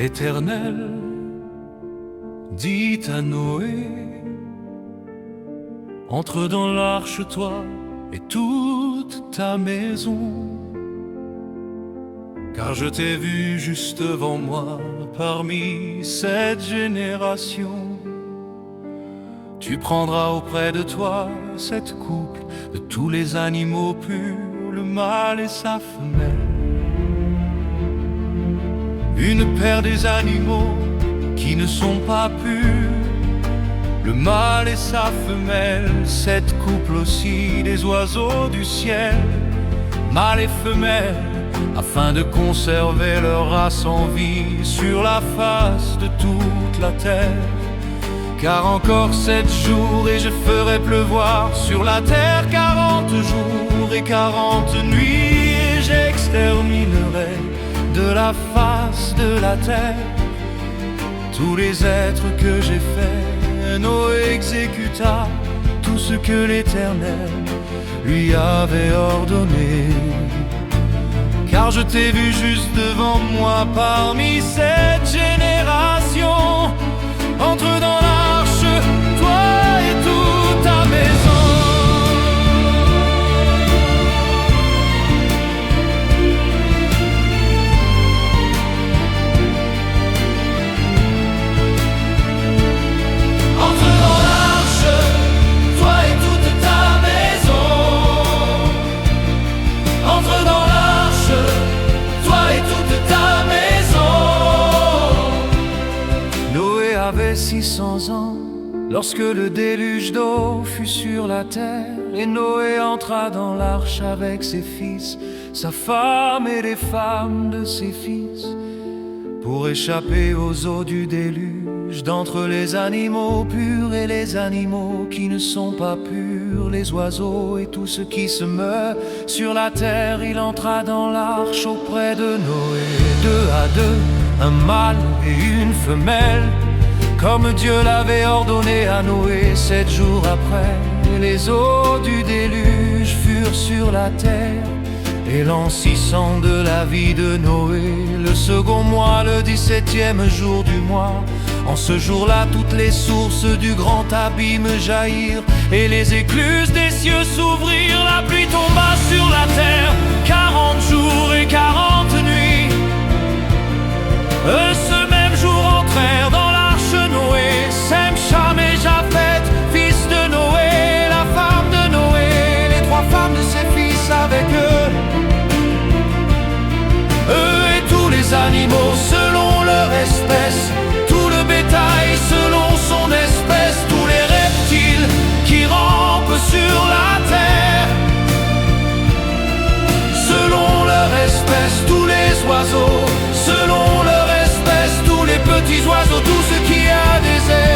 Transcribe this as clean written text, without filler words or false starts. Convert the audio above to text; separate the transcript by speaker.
Speaker 1: L'Éternel dit à Noé: entre dans l'arche, toi et toute ta maison, car je t'ai vu juste devant moi parmi cette génération. Tu prendras auprès de toi cette couple de tous les animaux purs, le mâle et sa femelle, une paire des animaux qui ne sont pas purs, le mâle et sa femelle, cette couple aussi des oiseaux du ciel, mâle et femelle, afin de conserver leur race en vie sur la face de toute la terre. Car encore 7 jours et je ferai pleuvoir sur la terre 40 jours et 40 nuits, et j'exterminerai de la face de la terre tous les êtres que j'ai faits. Noé exécuta tout ce que l'Éternel lui avait ordonné. Car je t'ai vu juste devant moi parmi cette génération. Entre dans l'arche, toi et toute ta maison. Entre dans l'arche, toi et toute ta maison. Entre dans l'arche, toi et toute ta maison. Noé avait 600 ans lorsque le déluge d'eau fut sur la terre, et Noé entra dans l'arche avec ses fils, sa femme et les femmes de ses fils, pour échapper aux eaux du déluge, d'entre les animaux purs et les animaux qui ne sont pas purs, les oiseaux et tout ce qui se meurt sur la terre. Il entra dans l'arche auprès de Noé, 2 à 2, un mâle et une femelle, comme Dieu l'avait ordonné à Noé. 7 jours après, les eaux du déluge furent sur la terre. Et l'an 600 de la vie de Noé, le second mois, le 17e jour du mois, en ce jour-là, toutes les sources du grand abîme jaillirent, et les écluses des cieux s'ouvrirent. La pluie tomba sur la terre 40 jours et 40 nuits. Ce même jour entrèrent dans l'arche Noé, Sem, Cham et Japheth, fils de Noé, la femme de Noé, les 3 femmes de ses fils avec eux et tous les animaux selon leur espèce, tout le bétail selon son espèce, tous les reptiles qui rampent sur la terre selon leur espèce, tous les oiseaux selon leur espèce, tous les petits oiseaux, tout ce qui a des ailes